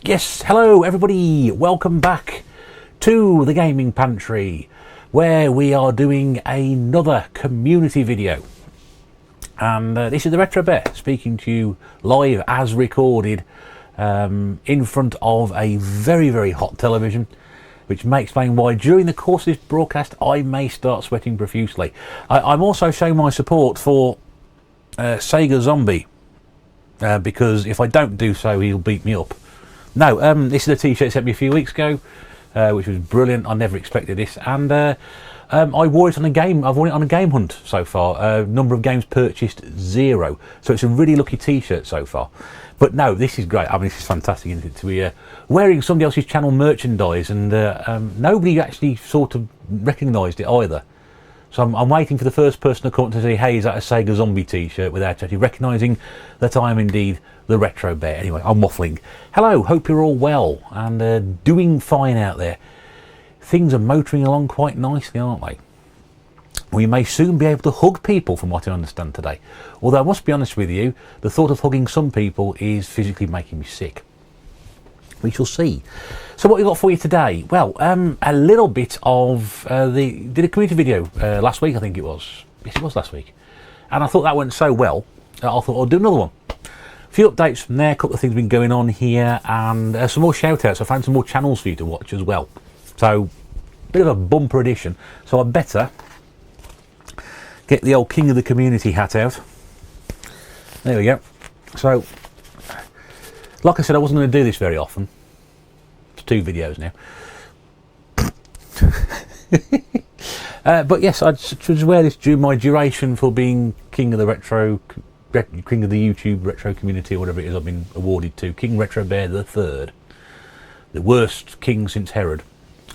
Yes, hello everybody, welcome back to the Gaming Pantry, where we are doing another community video. And this is the Retro Bear speaking to you live as recorded in front of a very hot television, which may explain why during the course of this broadcast I may start sweating profusely. I'm also showing my support for Sega Zombie, because if I don't do so he'll beat me up. No, this is a t-shirt he sent me a few weeks ago, which was brilliant. I never expected this, and I wore it on a game. I've worn it on a game hunt so far. Number of games purchased, 0. So it's a really lucky t-shirt so far. But no, this is great. I mean, this is fantastic, isn't it, to be wearing somebody else's channel merchandise, and nobody actually sort of recognised it either. So I'm waiting for the first person to come up to say, hey, is that a Sega Zombie t-shirt, without actually recognising that I am indeed the Retro Bear. Anyway, I'm waffling. Hello, hope you're all well and doing fine out there. Things are motoring along quite nicely, aren't they? We may soon be able to hug people, from what I understand today. Although I must be honest with you, the thought of hugging some people is physically making me sick. We shall see. So what we got for you today? Well, a little bit of did a community video last week, I think it was. Yes, it was last week. And I thought that went so well, I thought I'll do another one. A few updates from there, a couple of things been going on here, and some more shout-outs. I found some more channels for you to watch as well. So, bit of a bumper edition. So I better get the old King of the Community hat out. There we go. So, like I said, I wasn't going to do this very often. It's 2 videos now. But yes, I should wear this during my duration for being King of the King of the YouTube Retro Community, or whatever it is I've been awarded to. King Retro Bear the Third. The worst king since Herod.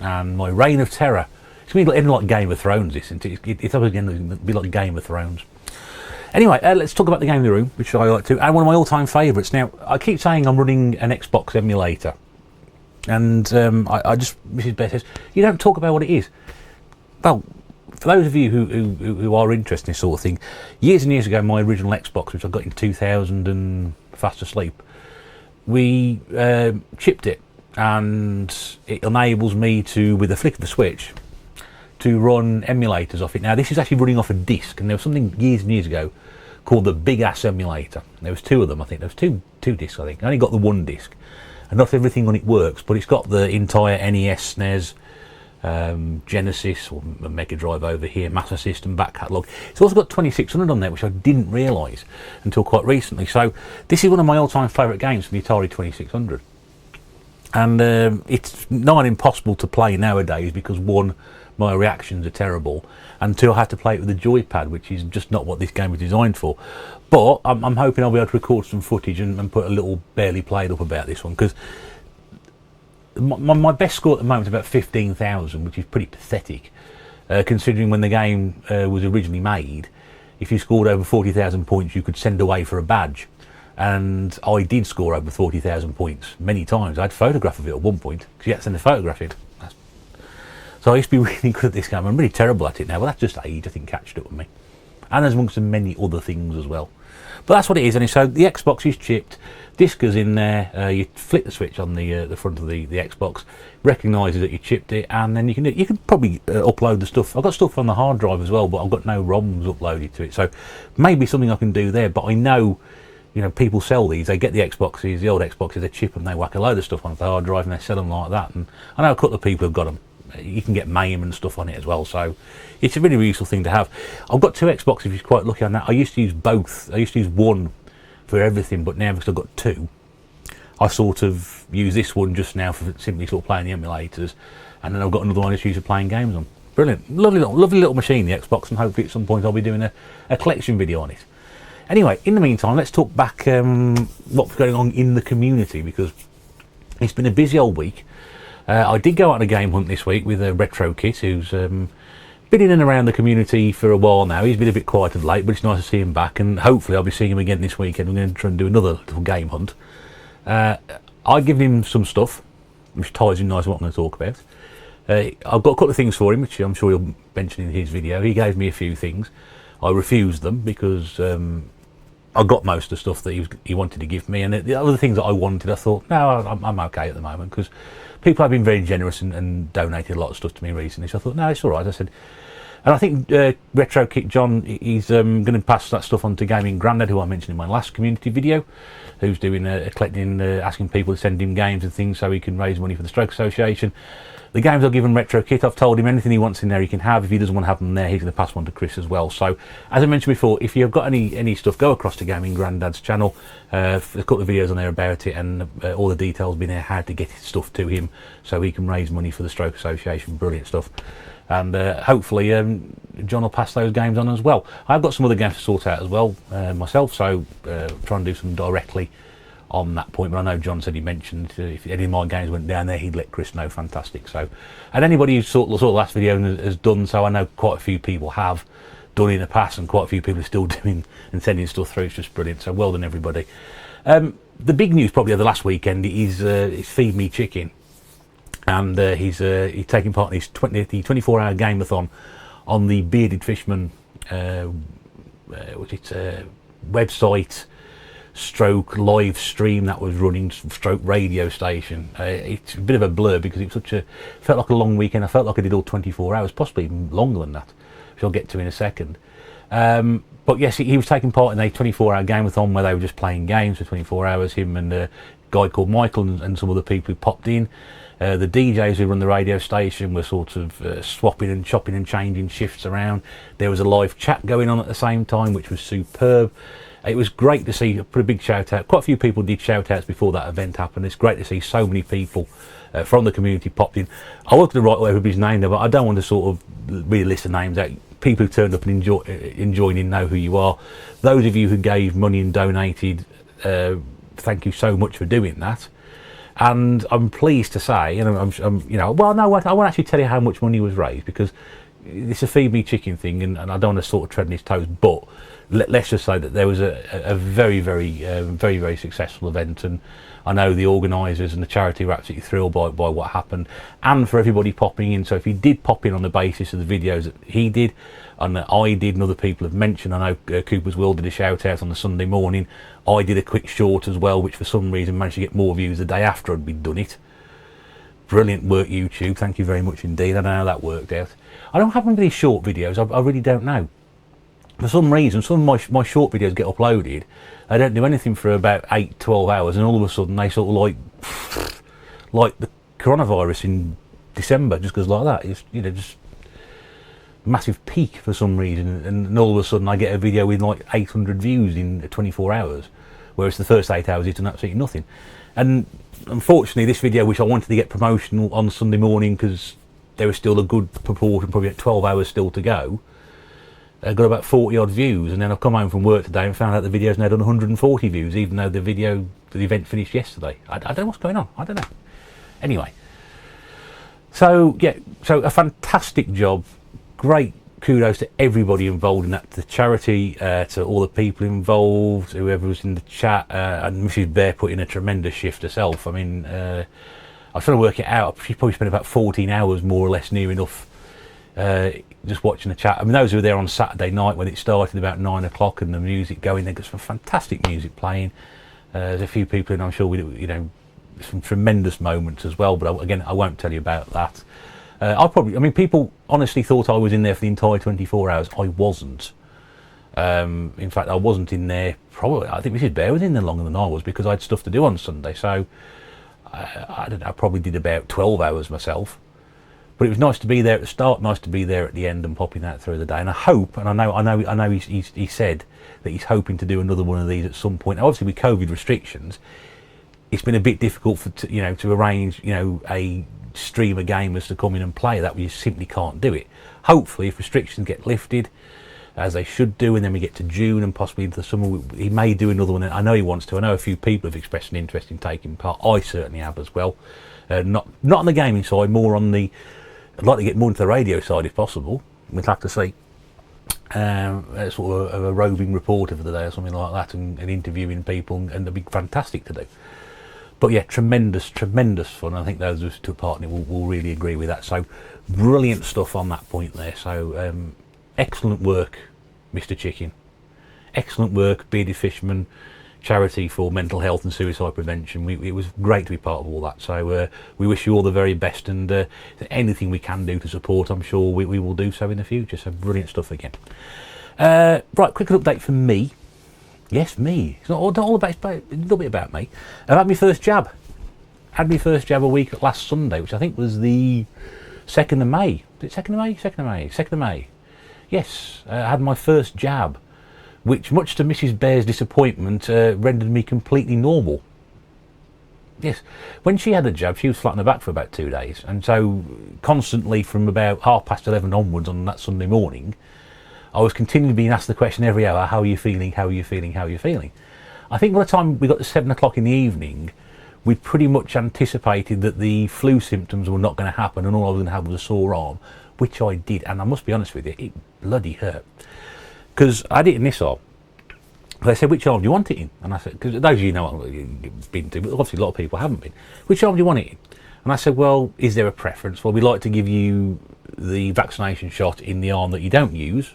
And my reign of terror. It's going to be like Game of Thrones, isn't it? It's always going to be like Game of Thrones. Anyway, let's talk about the game in the room, which I like to, and one of my all-time favourites. Now, I keep saying I'm running an Xbox emulator, and Mrs. Bear says, you don't talk about what it is. Well, for those of you who are interested in this sort of thing, years and years ago, my original Xbox, which I got in 2000 and fast asleep, we chipped it, and it enables me to, with a flick of the switch, to run emulators off it. Now, this is actually running off a disc, and there was something years and years ago called the Big Ass Emulator. There was 2 of them, I think. There was two discs, I think. I only got the 1 disc, and not everything on it works, but it's got the entire NES, SNES, Genesis, or Mega Drive over here, Master System, back catalogue. It's also got 2600 on there, which I didn't realise until quite recently. So this is one of my all-time favourite games for the Atari 2600. And it's nigh impossible to play nowadays because, 1, my reactions are terrible, and 2, I have to play it with a joypad, which is just not what this game was designed for. But I'm hoping I'll be able to record some footage and put a little barely played up about this one, because my best score at the moment is about 15,000, which is pretty pathetic, considering when the game was originally made, if you scored over 40,000 points you could send away for a badge. And I did score over 40,000 points many times. I had a photograph of it at one point, because you had to send a photograph in. So I used to be really good at this game. I'm really terrible at it now, but that's just age, I think, catched up with me. And there's amongst many other things as well. But that's what it is. And so the Xbox is chipped, disc goes in there, you flick the switch on the front of the Xbox, recognises that you chipped it, and then you can probably upload the stuff. I've got stuff on the hard drive as well, but I've got no ROMs uploaded to it. So maybe something I can do there, but I know, you know, people sell these. They get the Xboxes, the old Xboxes, they chip them, they whack a load of stuff onto the hard drive and they sell them like that. And I know a couple of people have got them. You can get MAME and stuff on it as well, so it's a really useful thing to have. I've got 2 Xboxes, which is quite lucky on that. I used to use both. I used to use 1 for everything, but now because I've got 2, I sort of use this one just now for simply sort of playing the emulators, and then I've got another one I just use for playing games on. Brilliant, lovely little machine, the Xbox, and hopefully at some point I'll be doing a collection video on it. Anyway, in the meantime, let's talk back what's going on in the community, because it's been a busy old week. I did go out on a game hunt this week with a Retro Kit, who's been in and around the community for a while now. He's been a bit quiet of late, but it's nice to see him back, and hopefully I'll be seeing him again this weekend. We're going to try and do another little game hunt. I've given him some stuff, which ties in nicely what I'm going to talk about. I've got a couple of things for him, which I'm sure he'll mention in his video. He gave me a few things. I refused them because I got most of the stuff that he wanted to give me, and the other things that I wanted, I thought, no, I'm okay at the moment, because people have been very generous and donated a lot of stuff to me recently. So I thought, no, it's all right. I said, and I think Retro Kick John, he's going to pass that stuff on to Gaming Grandad, who I mentioned in my last community video, who's doing collecting, asking people to send him games and things so he can raise money for the Stroke Association. The games I've given Retro Kit, I've told him anything he wants in there he can have. If he doesn't want to have them there, he's going to pass one to Chris as well. So, as I mentioned before, if you've got any stuff, go across to Gaming Grandad's channel. There's a couple of videos on there about it, and all the details been there, how to get stuff to him so he can raise money for the Stroke Association. Brilliant stuff. And hopefully John will pass those games on as well. I've got some other games to sort out as well myself, so try and do some directly on that point. But I know John said he mentioned if any of my games went down there, he'd let Chris know. Fantastic. So, and anybody who saw the last video and has done so, I know quite a few people have done in the past, and quite a few people are still doing and sending stuff through. It's just brilliant. So well done, everybody. The big news probably of the last weekend is Feed Me Chicken, and he's taking part in his 24-hour game-a-thon on the Bearded Fishman website stroke live stream that was running stroke radio station. It's a bit of a blur because it felt like a long weekend. I felt like I did all 24 hours, possibly even longer than that, which I'll get to in a second. But yes, he was taking part in a 24-hour game-a-thon where they were just playing games for 24 hours, him and a guy called Michael and some other people who popped in. The DJs who run the radio station were sort of swapping and chopping and changing shifts around. There was a live chat going on at the same time, which was superb. It was great to see. Put a big shout out. Quite a few people did shout outs before that event happened. It's great to see so many people from the community popped in. I wasn't going to write everybody's name there, but I don't want to sort of really list the names out. People who turned up and enjoyed and know who you are. Those of you who gave money and donated, thank you so much for doing that. And I'm pleased to say, I won't actually tell you how much money was raised because it's a Feed Me Chicken thing, and I don't want to sort of tread on his toes, but let's just say that there was a very, very successful event, and I know the organisers and the charity were absolutely thrilled by what happened, and for everybody popping in. So if you did pop in on the basis of the videos that he did and that I did and other people have mentioned, I know Cooper's Will did a shout out on the Sunday morning. I did a quick short as well, which for some reason managed to get more views the day after I'd done it. Brilliant work, YouTube. Thank you very much indeed. I don't know how that worked out. I don't have any short videos. I really don't know. For some reason, some of my short videos get uploaded. They don't do anything for about 8-12 hours, and all of a sudden they sort of like the coronavirus in December, just goes like that. It's just massive peak for some reason, and all of a sudden I get a video with like 800 views in 24 hours, whereas the first 8 hours it's done absolutely nothing. And unfortunately, this video, which I wanted to get promotional on Sunday morning because there was still a good proportion, probably at 12 hours still to go, got about 40 odd views, and then I've come home from work today and found out the video's now done 140 views, even though the event finished yesterday. I don't know what's going on. I don't know. Anyway, so yeah, so a fantastic job. Great kudos to everybody involved in that, to the charity, to all the people involved, whoever was in the chat, and Mrs. Bear put in a tremendous shift herself. I mean, I was trying to work it out. She probably spent about 14 hours more or less, near enough, just watching the chat. I mean, those who were there on Saturday night when it started about 9 o'clock and the music going, they got some fantastic music playing. There's a few people, and I'm sure some tremendous moments as well, but again, I won't tell you about that. People honestly thought I was in there for the entire 24 hours. I wasn't. In fact, I wasn't in there. Probably, I think Mrs. Bear was in there longer than I was because I had stuff to do on Sunday. So I don't know. I probably did about 12 hours myself. But it was nice to be there at the start, nice to be there at the end, and popping that through the day. And I hope, and I know he said that he's hoping to do another one of these at some point. Now, obviously, with COVID restrictions, it's been a bit difficult to arrange a stream of gamers to come in and play that. We simply can't do it. Hopefully, if restrictions get lifted, as they should do, and then we get to June and possibly into the summer, he may do another one. I know he wants to. I know a few people have expressed an interest in taking part. I certainly have as well. Not on the gaming side, more on the. I'd like to get more into the radio side if possible. We'd have to see. Sort of a roving reporter for the day or something like that, and interviewing people, and it'd be fantastic to do. But yeah, tremendous fun. I think those who took part in it will really agree with that. So brilliant stuff on that point there. So excellent work, Mr. Chicken. excellent work, Bearded Fisherman, charity for mental health and suicide prevention. It was great to be part of all that. So we wish you all the very best, and anything we can do to support, I'm sure we will do so in the future. So brilliant stuff again. Right, quick update for me. Yes, me. It's not all about, it's a little bit about me. I've had my first jab. Had my first jab a week last Sunday, which I think was the 2nd of May. Is it 2nd of May? 2nd of May. 2nd of May. Yes, I had my first jab, which, much to Mrs. Bear's disappointment, rendered me completely normal. Yes, when she had a jab, she was flat on her back for about 2 days, and so constantly from about 11:30 onwards on that Sunday morning, I was continually being asked the question every hour, how are you feeling, how are you feeling, how are you feeling? I think by the time we got to 7 o'clock in the evening, we'd pretty much anticipated that the flu symptoms were not going to happen and all I was going to have was a sore arm, which I did, and I must be honest with you, it bloody hurt. Because I had it in this arm. They said, which arm do you want it in? And I said, because those of you know what I've been to, but obviously a lot of people haven't been. Which arm do you want it in? And I said, well, is there a preference? Well, we'd like to give you the vaccination shot in the arm that you don't use,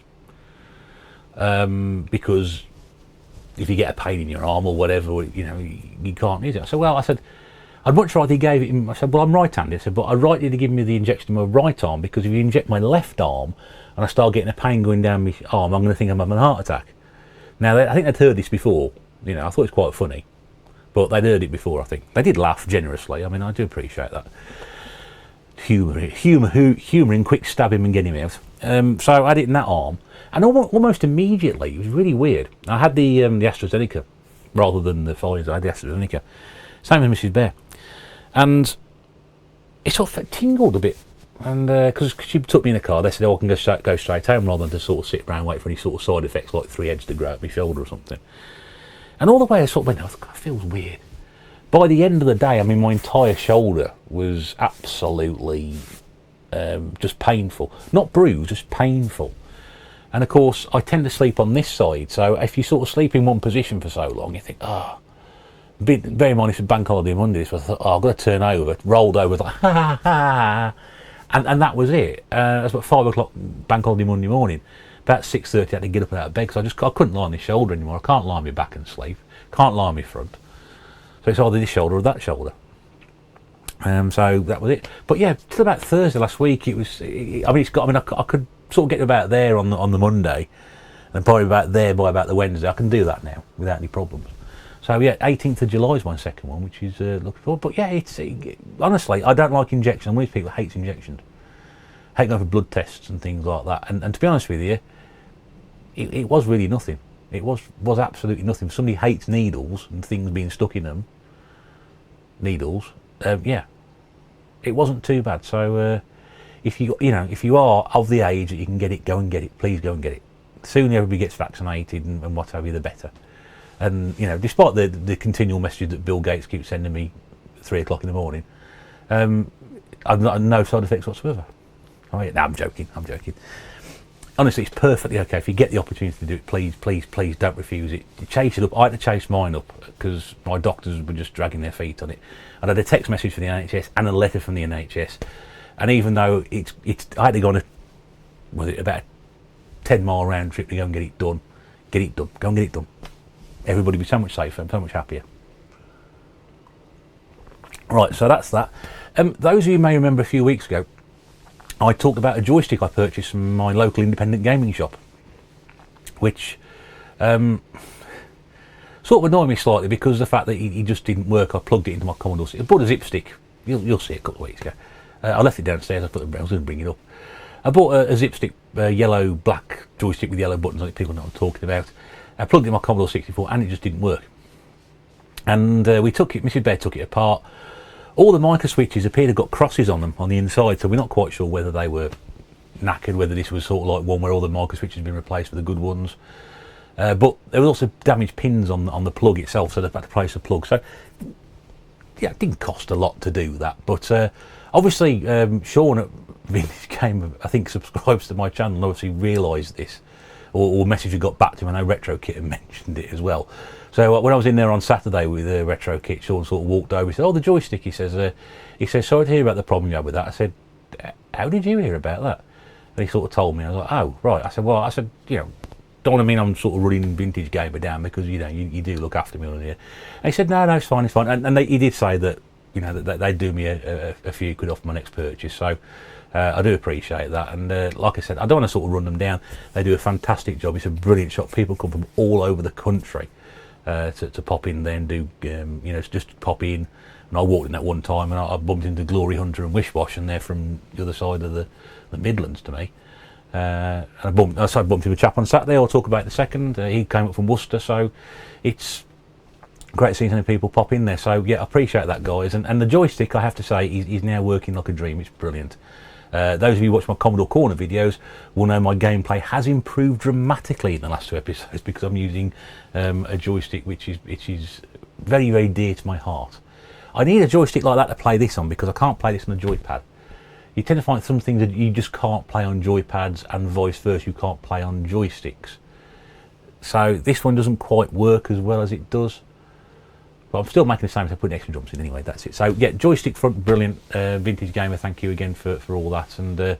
because if you get a pain in your arm or whatever, you know, you can't use it. I said, I'd much rather he gave it in. I said, well, I'm right-handed. I said, but I'd like you to give me the injection in my right arm, because if you inject my left arm and I start getting a pain going down my arm, I'm going to think I'm having a heart attack. Now, I think they'd heard this before. You know, I thought it was quite funny, but they'd heard it before, I think. They did laugh generously. I mean, I do appreciate that. Humouring, quick stab him and get him out. So I had it in that arm. And almost immediately, it was really weird. I had the AstraZeneca rather than the Pfizer. I had the AstraZeneca, same as Mrs. Bear, and it sort of tingled a bit. And because she took me in a car, they said, "Oh, I can go straight home rather than to sort of sit around and wait for any sort of side effects like 3 heads to grow up my shoulder or something." And all the way I sort of went, "Oh, it feels weird." By the end of the day, I mean, my entire shoulder was absolutely just painful, not bruised, just painful. And of course, I tend to sleep on this side, so if you sort of sleep in one position for so long, you think, very mindful of bank holiday Monday, so I thought, I've got to turn over, rolled over, like, ha ha ha, and that was it. It was about 5 o'clock bank holiday Monday morning. About 6:30, I had to get up out of bed, because I couldn't lie on this shoulder anymore. I can't lie on my back and sleep, can't lie on my front. So it's either this shoulder or that shoulder. So that was it. But yeah, till about Thursday last week, I could sort of get about there on the Monday, and probably about there by about the Wednesday. I can do that now without any problems. So yeah, 18th of July is my second one, which is looking forward. But yeah, honestly, I don't like injections. I'm one of these people that hates injections. Hate going for blood tests and things like that. And to be honest with you, it was really nothing. It was absolutely nothing. If somebody hates needles and things being stuck in them, yeah, it wasn't too bad. So if you are of the age that you can get it, go and get it. Please go and get it. The sooner everybody gets vaccinated and what have you, the better. And you know, despite the continual messages that Bill Gates keeps sending me at 3 o'clock in the morning, I've got no side effects whatsoever. No, I'm joking. Honestly, it's perfectly okay. If you get the opportunity to do it, please don't refuse it. Chase it up. I had to chase mine up because my doctors were just dragging their feet on it. I had a text message from the NHS and a letter from the NHS. And even though I had to go on about a 10-mile round trip to go and get it done. Go and get it done. Everybody would be so much safer and so much happier. Right, so that's that. Those of you may remember a few weeks ago, I talked about a joystick I purchased from my local independent gaming shop, which sort of annoyed me slightly because of the fact that he just didn't work. I plugged it into my Commodore 6. I bought a zip stick. You'll see it a couple of weeks ago. I left it downstairs. I was going to bring it up. I bought a zip stick, yellow, black joystick with yellow buttons on it. People know what I'm talking about. I plugged it in my Commodore 64 and it just didn't work. And Mrs. Bear took it apart. All the micro switches appeared to have got crosses on them on the inside, so we're not quite sure whether they were knackered, whether this was sort of like one where all the micro switches had been replaced with the good ones. But there was also damaged pins on the plug itself, so they had to replace the plug. So yeah, it didn't cost a lot to do that. But obviously, Sean at Vintage Game, I think, subscribes to my channel and obviously realised this, or message had got back to him. I know Retro Kit had mentioned it as well. So when I was in there on Saturday with the Retro Kit, Sean sort of walked over. He said, "Oh, the joystick." He says, "Sorry to hear about the problem you had with that." I said, "How did you hear about that?" And he sort of told me. I was like, "Oh, right." I said, "Well," you know, don't want to mean I'm sort of running Vintage Gamer down, because you know you do look after me on here. And he said no, it's fine, it's fine. And he did say that, you know, that they'd do me a few quid off my next purchase. So I do appreciate that. And like I said, I don't want to sort of run them down. They do a fantastic job. It's a brilliant shop. People come from all over the country to pop in there and do, you know, just pop in. And I walked in that one time and I bumped into Glory Hunter and Wish Wash, and they're from the other side of the Midlands to me. And I bumped into a chap on Saturday. I'll talk about it in a second. He came up from Worcester, so it's great seeing so many people pop in there. So yeah, I appreciate that, guys. And the joystick, I have to say, is now working like a dream. It's brilliant. Those of you who watch my Commodore Corner videos will know my gameplay has improved dramatically in the last 2 episodes, because I'm using a joystick which is very, very dear to my heart. I need a joystick like that to play this on, because I can't play this on a joypad. You tend to find some things that you just can't play on joypads, and vice versa, you can't play on joysticks. So this one doesn't quite work as well as it does. But I'm still making the same, so putting extra jumps in anyway, that's it. So yeah, joystick front, brilliant. Vintage Gamer, thank you again for all that. And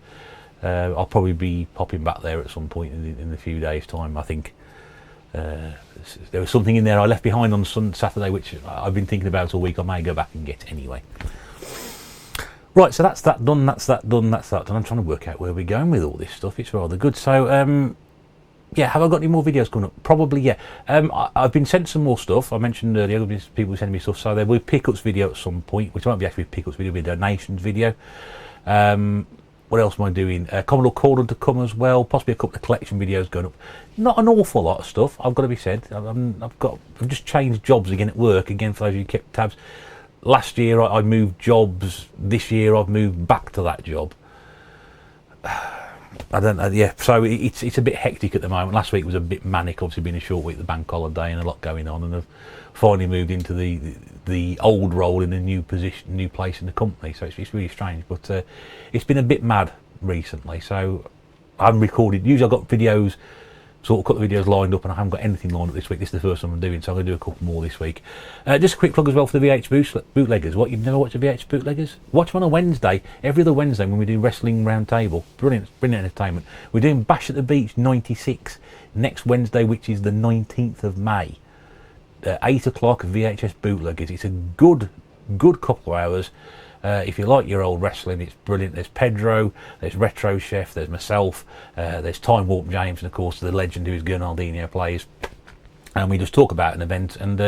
I'll probably be popping back there at some point in a few days' time. I think there was something in there I left behind on Saturday, which I've been thinking about all week. I may go back and get anyway. Right, so that's that done, that's that done, that's that done. I'm trying to work out where we're going with all this stuff. It's rather good. So yeah, have I got any more videos coming up? Probably, yeah. I've been sent some more stuff. I mentioned earlier, people sending me stuff, so there will be pickups video at some point, which won't be actually a pickups video, it'll be a donations video. What else am I doing? Commodore Cordon to come as well, possibly a couple of collection videos going up. Not an awful lot of stuff, I've got to be said. I've just changed jobs again at work, again, for those of you who kept tabs. Last year I moved jobs, this year I've moved back to that job. I don't know, yeah, so it's a bit hectic at the moment. Last week was a bit manic, obviously being a short week, the bank holiday and a lot going on, and I've finally moved into the old role in a new position, new place in the company, so it's really strange. But it's been a bit mad recently, so I haven't recorded. Usually I've got videos, sort of cut the videos lined up, and I haven't got anything lined up this week. This is the first one I'm doing, so I'm going to do a couple more this week. Just a quick plug as well for the VH Bootleggers. What, you've never watched the VH Bootleggers? Watch them on a Wednesday, every other Wednesday, when we do Wrestling Round Table. Brilliant entertainment. We're doing Bash at the Beach 96 next Wednesday, which is the 19th of May. 8 o'clock, VHS Bootleggers. It's a good couple of hours. If you like your old wrestling, it's brilliant. There's Pedro, there's Retro Chef, there's myself, there's Time Warp James, and of course the legend who is Gernaldinho plays. And we just talk about an event and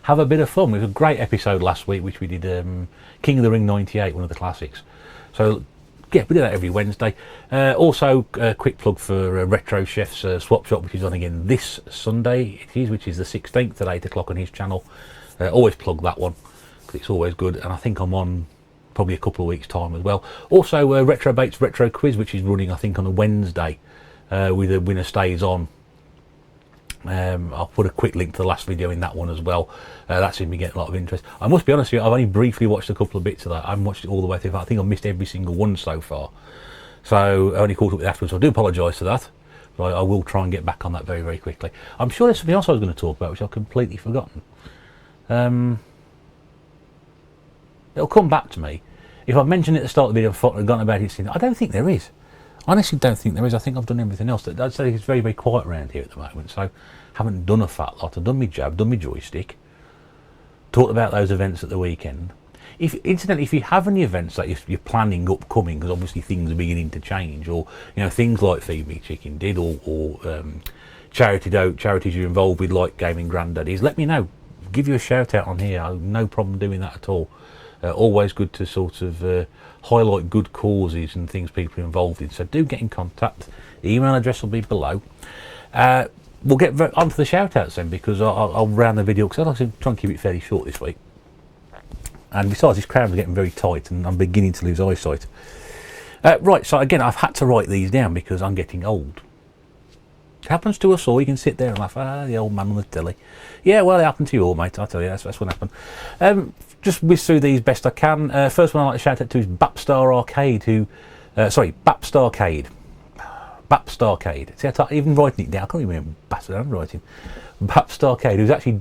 have a bit of fun. It was a great episode last week, which we did King of the Ring 98, one of the classics. So yeah, we do that every Wednesday. Also, a quick plug for Retro Chef's Swap Shop, which is on again this Sunday, which is the 16th at 8 o'clock on his channel. Always plug that one, because it's always good, and I think I'm on probably a couple of weeks' time as well. Also, Retro Bates Retro Quiz, which is running, I think, on a Wednesday, with a winner stays on. I'll put a quick link to the last video in that one as well. That seemed to be getting a lot of interest. I must be honest with you, I've only briefly watched a couple of bits of that. I haven't watched it all the way through. I think I've missed every single one so far. So I only caught up with it afterwards, so I do apologise for that. But I will try and get back on that very, very quickly. I'm sure there's something else I was going to talk about, which I've completely forgotten. It'll come back to me. If I've mentioned it at the start of the video and forgotten about it, I don't think there is. I honestly don't think there is. I think I've done everything else. I'd say it's very, very quiet around here at the moment, so haven't done a fat lot. I've done my jab, done my joystick, talked about those events at the weekend. Incidentally, if you have any events that you're planning upcoming, because obviously things are beginning to change, or things like Feed Me Chicken did, or charities you're involved with, like Gaming Granddaddies, let me know. Give you a shout out on here. I've no problem doing that at all. Always good to sort of highlight good causes and things people are involved in. So do get in contact. The email address will be below. We'll get onto the shout outs then, because I'll round the video, because I'd like to try and keep it fairly short this week. And besides, this crowd is getting very tight and I'm beginning to lose eyesight. Right, so again, I've had to write these down because I'm getting old. It happens to us all. You can sit there and laugh, the old man on the telly. Yeah, well, it happened to you all, mate. I'll tell you, that's what happened. Just whiz through these best I can. First one I'd like to shout out to is Bapstar Arcade, Bapstarcade. Bapstarcade. See, even writing it down, I can't even remember bastard handwriting. Bapstarcade, who's actually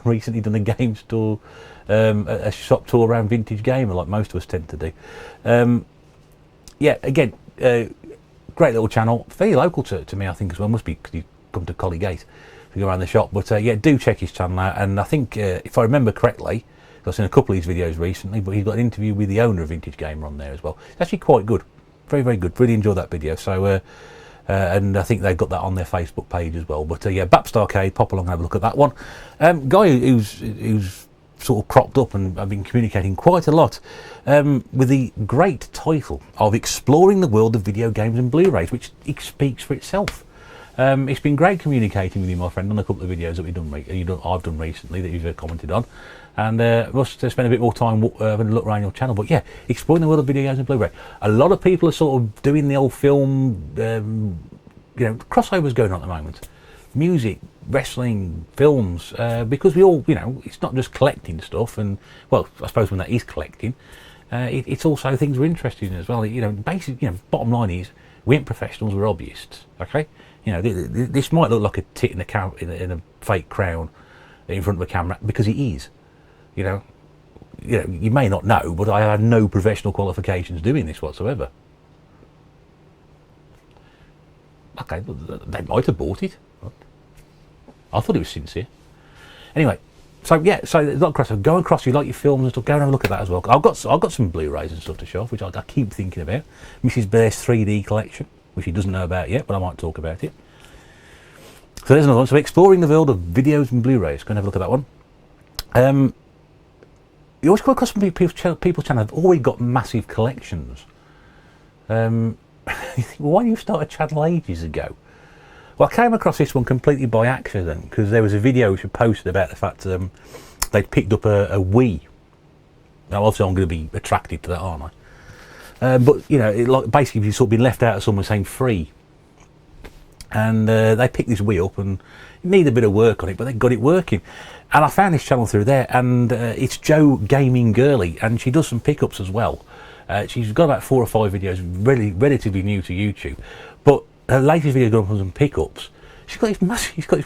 recently done a game store, a shop tour around Vintage Gamer, like most of us tend to do. Yeah, again, great little channel, fairly local to me, I think, as well. Must be because he come to Collygate to go around the shop. But yeah, do check his channel out. And I think, if I remember correctly, I've seen a couple of his videos recently, but he's got an interview with the owner of Vintage Gamer on there as well. It's actually quite good. Very, very good. Really enjoyed that video. So, and I think they've got that on their Facebook page as well. But yeah, Bapst Arcade, pop along and have a look at that one. Guy who's sort of cropped up, and I've been communicating quite a lot with the great title of Exploring the World of Video Games and Blu-rays, which speaks for itself. It's been great communicating with you, my friend, on a couple of videos that I've done recently that you've commented on, and must spend a bit more time having a look around your channel. But yeah, Exploring the World of Video Games and Blu-ray. A lot of people are sort of doing the old film, crossovers going on at the moment. Music, wrestling, films, because we all, it's not just collecting stuff, and well, I suppose when that is collecting, it's also things we're interested in as well. Basically, bottom line is we ain't professionals, we're hobbyists. Okay, this might look like a tit in a fake crown in front of a camera, because it is. You may not know, but I have no professional qualifications doing this whatsoever. Okay, they might have bought it. I thought it was sincere. Anyway, so yeah, so it's not crossover. Go across. You like your films and stuff. Go and have a look at that as well. I've got some Blu-rays and stuff to show off, which I keep thinking about. Mrs. Bear's 3D collection, which he doesn't know about yet, but I might talk about it. So there's another one. So Exploring the World of Videos and Blu-rays. Go and have a look at that one. You always come across some people's channels have always got massive collections. You think, well, why didn't you start a channel ages ago? Well, I came across this one completely by accident, because there was a video which was posted about the fact they'd picked up a Wii. Now, obviously, I'm going to be attracted to that, aren't I? But basically, you've sort of been left out of someone saying free, and they picked this Wii up, and it needed a bit of work on it, but they got it working. And I found this channel through there, and it's Jo Gaming Girly, and she does some pickups as well. She's got about 4 or 5 videos, really relatively new to YouTube, but her latest video going from some pickups. She's got this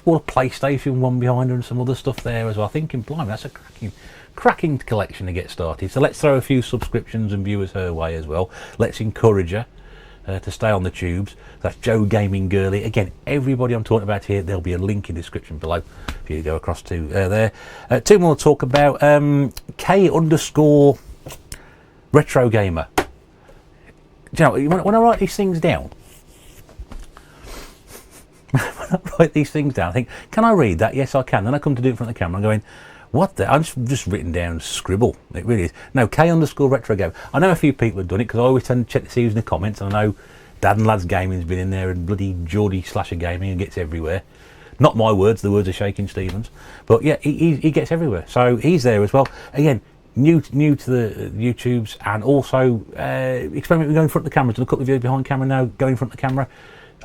wall of PlayStation 1 behind her and some other stuff there as well. Thinking, blimey, that's a cracking collection to get started. So let's throw a few subscriptions and viewers her way as well. Let's encourage her to stay on the tubes. That's Jo Gaming Girly. Again, everybody I'm talking about here, there'll be a link in the description below for you to go across to there. 2 more to talk about. K_retro gamer. Do you know, when I write these things down, I think, can I read that? Yes, I can. Then I come to do it in front of the camera. I'm going, what the? I've just written down scribble. It really is. No, K_retro gamer. I know a few people have done it, because I always tend to check to see who's in the comments, and I know Dad and Lads Gaming's been in there, and bloody Geordie Slasher Gaming, and gets everywhere. Not my words, the words of Shaking Stevens. But yeah, he gets everywhere. So he's there as well. Again, new to the YouTubes, and also experiment with going in front of the camera. Done a couple of videos behind camera now, going in front of the camera.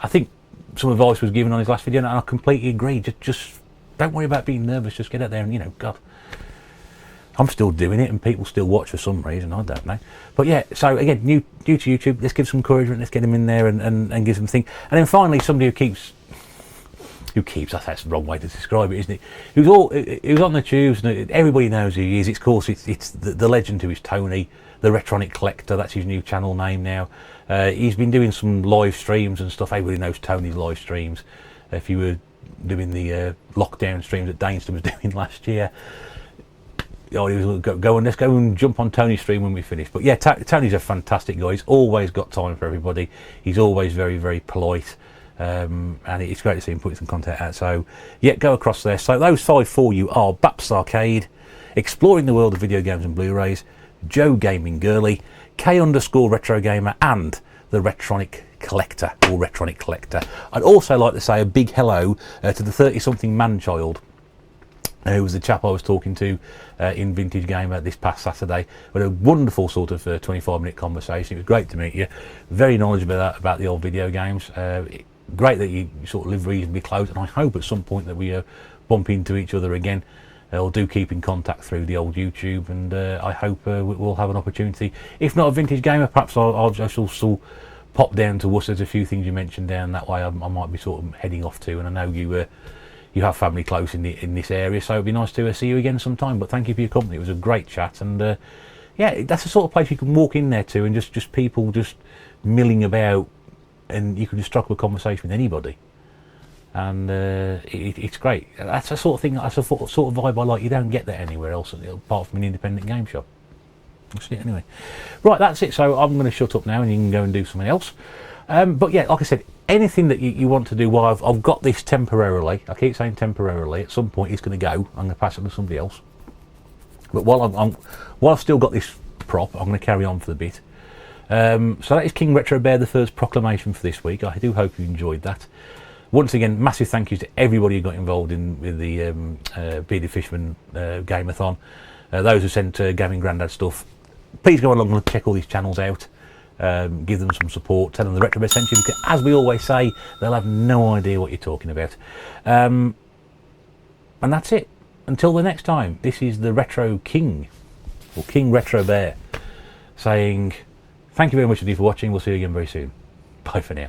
I think some advice was given on his last video, and I completely agree. Just don't worry about being nervous. Just get out there and, God, I'm still doing it, and people still watch for some reason. I don't know. But yeah, so again, new to YouTube. Let's give some encouragement. Let's get him in there and give some things. And then finally, somebody who keeps, that's the wrong way to describe it, isn't it? Who's on the tubes, and everybody knows who he is. It's, of course, it's the legend who is Tony, the Retronic Collector. That's his new channel name now. He's been doing some live streams and stuff. Everybody knows Tony's live streams. If you were doing the lockdown streams that Dainston was doing last year, he was let's go and jump on Tony's stream when we finish. But yeah, Tony's a fantastic guy. He's always got time for everybody. He's always very, very polite. And it's great to see him putting some content out. So yeah, go across there. So those 5 for you are Bapst Arcade, Exploring the World of Video Games and Blu-rays, Jo Gaming Girly, K_retro gamer, and the Retronic Collector, or Retronic Collector. I'd also like to say a big hello to the 30-something man-child, who was the chap I was talking to in Vintage Gamer this past Saturday. We had a wonderful sort of 25-minute conversation. It was great to meet you. Very knowledgeable about the old video games. Great that you sort of live reasonably close, and I hope at some point that we bump into each other again. Or do keep in contact through the old YouTube, and I hope we'll have an opportunity. If not a Vintage Gamer, perhaps I shall still pop down to Worcester. There's a few things you mentioned down that way I might be sort of heading off to, and I know you have family close in this area, so it'd be nice to see you again sometime. But thank you for your company. It was a great chat, and yeah, that's the sort of place you can walk in there to, and just people just milling about, and you can just strike up a conversation with anybody. and it's great. That's the sort of thing, that's the sort of vibe I like. You don't get that anywhere else apart from an independent game shop. That's it anyway. Right, that's it. So I'm going to shut up now and you can go and do something else. But yeah, like I said, anything that you want to do while I've got this temporarily, I keep saying temporarily, at some point it's going to go. I'm going to pass it to somebody else. But while I've still got this prop, I'm going to carry on for the bit. So that is King Retro Bear the Third's proclamation for this week. I do hope you enjoyed that. Once again, massive thank yous to everybody who got involved with the Bearded Fisherman Gameathon. Those who sent Gavin Grandad stuff, please go along and check all these channels out. Give them some support, tell them the Retro Bear sent you, because as we always say, they'll have no idea what you're talking about. And that's it. Until the next time, this is the Retro King, or King Retro Bear, saying thank you very much indeed for watching. We'll see you again very soon. Bye for now.